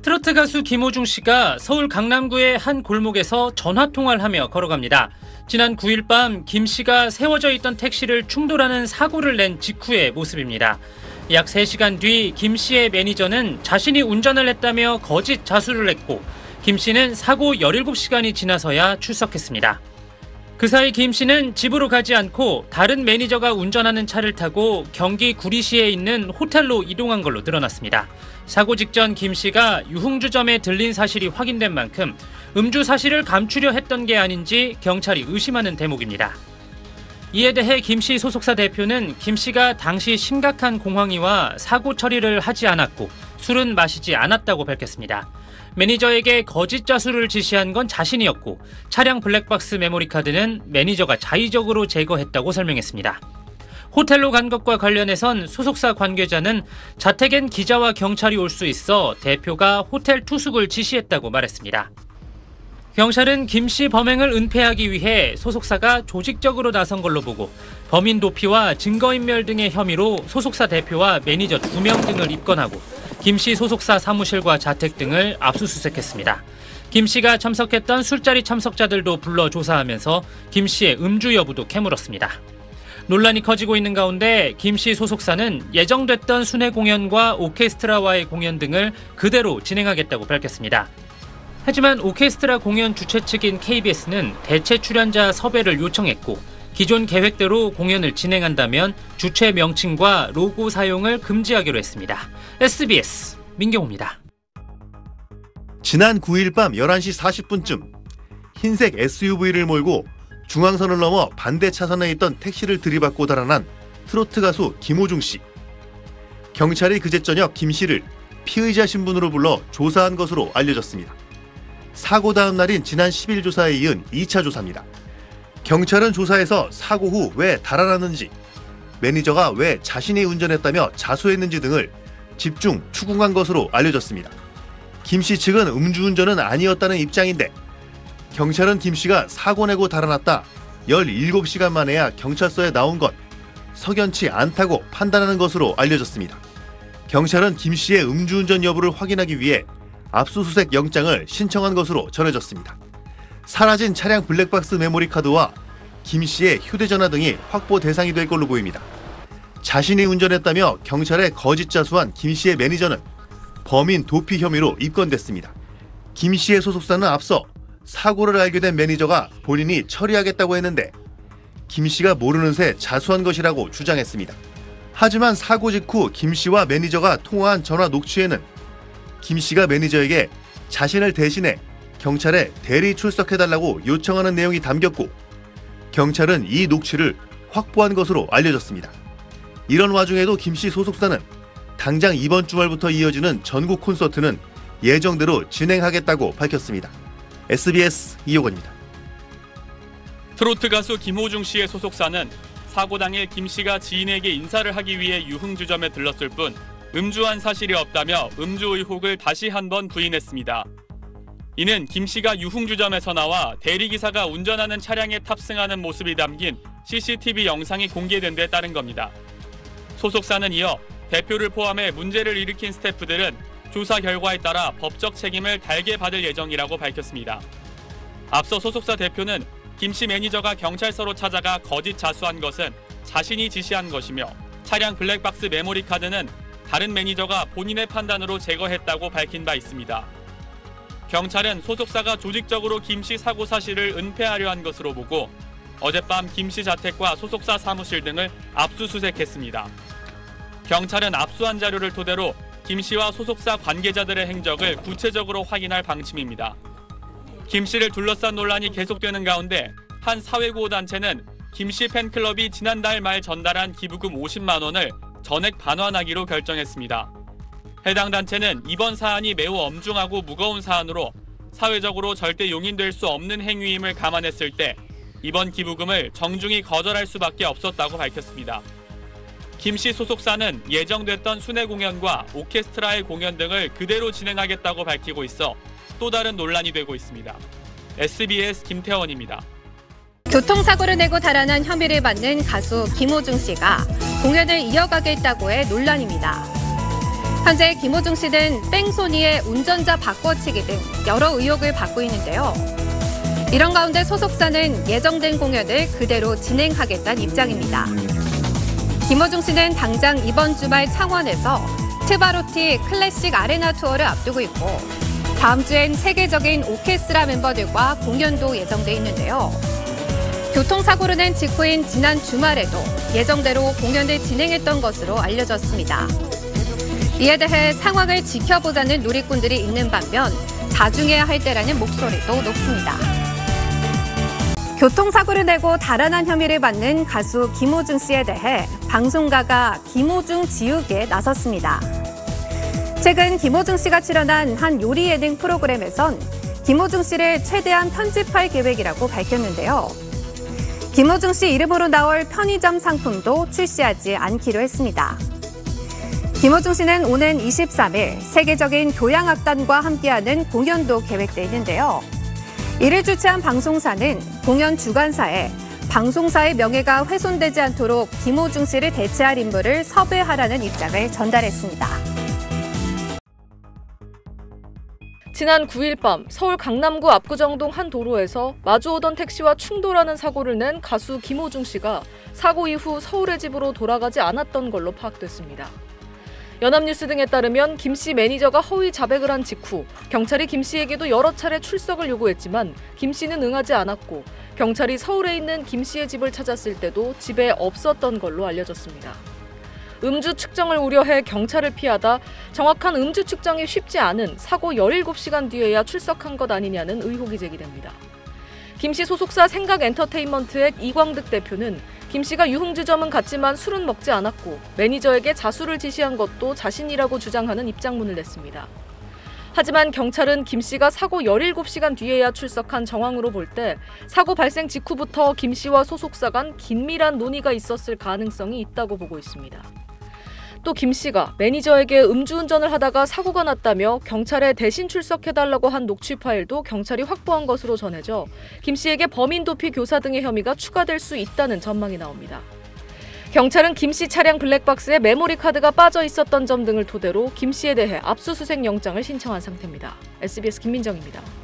트로트 가수 김호중 씨가 서울 강남구의 한 골목에서 전화통화를 하며 걸어갑니다. 지난 9일 밤 김 씨가 세워져 있던 택시를 충돌하는 사고를 낸 직후의 모습입니다. 약 3시간 뒤 김 씨의 매니저는 자신이 운전을 했다며 거짓 자수를 했고 김 씨는 사고 17시간이 지나서야 출석했습니다. 그 사이 김 씨는 집으로 가지 않고 다른 매니저가 운전하는 차를 타고 경기 구리시에 있는 호텔로 이동한 걸로 드러났습니다. 사고 직전 김 씨가 유흥주점에 들린 사실이 확인된 만큼 음주 사실을 감추려 했던 게 아닌지 경찰이 의심하는 대목입니다. 이에 대해 김 씨 소속사 대표는 김 씨가 당시 심각한 공황이와 사고 처리를 하지 않았고 술은 마시지 않았다고 밝혔습니다. 매니저에게 거짓 자수를 지시한 건 자신이었고 차량 블랙박스 메모리 카드는 매니저가 자의적으로 제거했다고 설명했습니다. 호텔로 간 것과 관련해선 소속사 관계자는 자택엔 기자와 경찰이 올 수 있어 대표가 호텔 투숙을 지시했다고 말했습니다. 경찰은 김 씨 범행을 은폐하기 위해 소속사가 조직적으로 나선 걸로 보고 범인 도피와 증거인멸 등의 혐의로 소속사 대표와 매니저 2명 등을 입건하고 김 씨 소속사 사무실과 자택 등을 압수수색했습니다. 김 씨가 참석했던 술자리 참석자들도 불러 조사하면서 김 씨의 음주 여부도 캐물었습니다. 논란이 커지고 있는 가운데 김 씨 소속사는 예정됐던 순회 공연과 오케스트라와의 공연 등을 그대로 진행하겠다고 밝혔습니다. 하지만 오케스트라 공연 주최 측인 KBS는 대체 출연자 섭외를 요청했고 기존 계획대로 공연을 진행한다면 주최 명칭과 로고 사용을 금지하기로 했습니다. SBS 민경호입니다. 지난 9일 밤 11시 40분쯤 흰색 SUV를 몰고 중앙선을 넘어 반대 차선에 있던 택시를 들이받고 달아난 트로트 가수 김호중 씨. 경찰이 그제 저녁 김 씨를 피의자 신분으로 불러 조사한 것으로 알려졌습니다. 사고 다음 날인 지난 10일 조사에 이은 2차 조사입니다. 경찰은 조사에서 사고 후 왜 달아났는지, 매니저가 왜 자신이 운전했다며 자수했는지 등을 집중 추궁한 것으로 알려졌습니다. 김 씨 측은 음주운전은 아니었다는 입장인데 경찰은 김 씨가 사고 내고 달아났다 17시간 만에야 경찰서에 나온 것 석연치 않다고 판단하는 것으로 알려졌습니다. 경찰은 김 씨의 음주운전 여부를 확인하기 위해 압수수색 영장을 신청한 것으로 전해졌습니다. 사라진 차량 블랙박스 메모리 카드와 김 씨의 휴대전화 등이 확보 대상이 될 걸로 보입니다. 자신이 운전했다며 경찰에 거짓 자수한 김 씨의 매니저는 범인 도피 혐의로 입건됐습니다. 김 씨의 소속사는 앞서 사고를 알게 된 매니저가 본인이 처리하겠다고 했는데 김 씨가 모르는 새 자수한 것이라고 주장했습니다. 하지만 사고 직후 김 씨와 매니저가 통화한 전화 녹취에는 김 씨가 매니저에게 자신을 대신해 경찰에 대리 출석해달라고 요청하는 내용이 담겼고 경찰은 이 녹취를 확보한 것으로 알려졌습니다. 이런 와중에도 김 씨 소속사는 당장 이번 주말부터 이어지는 전국 콘서트는 예정대로 진행하겠다고 밝혔습니다. SBS 이효건입니다. 트로트 가수 김호중 씨의 소속사는 사고 당일 김 씨가 지인에게 인사를 하기 위해 유흥주점에 들렀을 뿐 음주한 사실이 없다며 음주 의혹을 다시 한번 부인했습니다. 이는 김 씨가 유흥주점에서 나와 대리기사가 운전하는 차량에 탑승하는 모습이 담긴 CCTV 영상이 공개된 데 따른 겁니다. 소속사는 이어 대표를 포함해 문제를 일으킨 스태프들은 조사 결과에 따라 법적 책임을 달게 받을 예정이라고 밝혔습니다. 앞서 소속사 대표는 김 씨 매니저가 경찰서로 찾아가 거짓 자수한 것은 자신이 지시한 것이며 차량 블랙박스 메모리 카드는 다른 매니저가 본인의 판단으로 제거했다고 밝힌 바 있습니다. 경찰은 소속사가 조직적으로 김 씨 사고 사실을 은폐하려 한 것으로 보고 어젯밤 김 씨 자택과 소속사 사무실 등을 압수수색했습니다. 경찰은 압수한 자료를 토대로 김 씨와 소속사 관계자들의 행적을 구체적으로 확인할 방침입니다. 김 씨를 둘러싼 논란이 계속되는 가운데 한 사회구호단체는 김 씨 팬클럽이 지난달 말 전달한 기부금 50만 원을 전액 반환하기로 결정했습니다. 해당 단체는 이번 사안이 매우 엄중하고 무거운 사안으로 사회적으로 절대 용인될 수 없는 행위임을 감안했을 때 이번 기부금을 정중히 거절할 수밖에 없었다고 밝혔습니다. 김 씨 소속사는 예정됐던 순회 공연과 오케스트라의 공연 등을 그대로 진행하겠다고 밝히고 있어 또 다른 논란이 되고 있습니다. SBS 김태원입니다. 교통사고를 내고 달아난 혐의를 받는 가수 김호중 씨가 공연을 이어가겠다고 해 논란입니다. 현재 김호중 씨는 뺑소니에 운전자 바꿔치기 등 여러 의혹을 받고 있는데요. 이런 가운데 소속사는 예정된 공연을 그대로 진행하겠다는 입장입니다. 김호중 씨는 당장 이번 주말 창원에서 트바로티 클래식 아레나 투어를 앞두고 있고 다음 주엔 세계적인 오케스트라 멤버들과 공연도 예정돼 있는데요. 교통사고를 낸 직후인 지난 주말에도 예정대로 공연을 진행했던 것으로 알려졌습니다. 이에 대해 상황을 지켜보자는 누리꾼들이 있는 반면 자중해야 할 때라는 목소리도 높습니다. 교통사고를 내고 달아난 혐의를 받는 가수 김호중 씨에 대해 방송가가 김호중 지우개에 나섰습니다. 최근 김호중 씨가 출연한 한 요리 예능 프로그램에선 김호중 씨를 최대한 편집할 계획이라고 밝혔는데요. 김호중 씨 이름으로 나올 편의점 상품도 출시하지 않기로 했습니다. 김호중 씨는 오는 23일 세계적인 교향악단과 함께하는 공연도 계획돼 있는데요. 이를 주최한 방송사는 공연 주관사에 방송사의 명예가 훼손되지 않도록 김호중 씨를 대체할 인물을 섭외하라는 입장을 전달했습니다. 지난 9일 밤 서울 강남구 압구정동 한 도로에서 마주오던 택시와 충돌하는 사고를 낸 가수 김호중 씨가 사고 이후 서울의 집으로 돌아가지 않았던 걸로 파악됐습니다. 연합뉴스 등에 따르면 김 씨 매니저가 허위 자백을 한 직후 경찰이 김 씨에게도 여러 차례 출석을 요구했지만 김 씨는 응하지 않았고 경찰이 서울에 있는 김 씨의 집을 찾았을 때도 집에 없었던 걸로 알려졌습니다. 음주 측정을 우려해 경찰을 피하다 정확한 음주 측정이 쉽지 않은 사고 17시간 뒤에야 출석한 것 아니냐는 의혹이 제기됩니다. 김 씨 소속사 생각엔터테인먼트의 이광득 대표는 김 씨가 유흥주점은 갔지만 술은 먹지 않았고 매니저에게 자수를 지시한 것도 자신이라고 주장하는 입장문을 냈습니다. 하지만 경찰은 김 씨가 사고 17시간 뒤에야 출석한 정황으로 볼 때 사고 발생 직후부터 김 씨와 소속사 간 긴밀한 논의가 있었을 가능성이 있다고 보고 있습니다. 또 김 씨가 매니저에게 음주운전을 하다가 사고가 났다며 경찰에 대신 출석해달라고 한 녹취 파일도 경찰이 확보한 것으로 전해져 김 씨에게 범인 도피 교사 등의 혐의가 추가될 수 있다는 전망이 나옵니다. 경찰은 김 씨 차량 블랙박스에 메모리 카드가 빠져 있었던 점 등을 토대로 김 씨에 대해 압수수색 영장을 신청한 상태입니다. SBS 김민정입니다.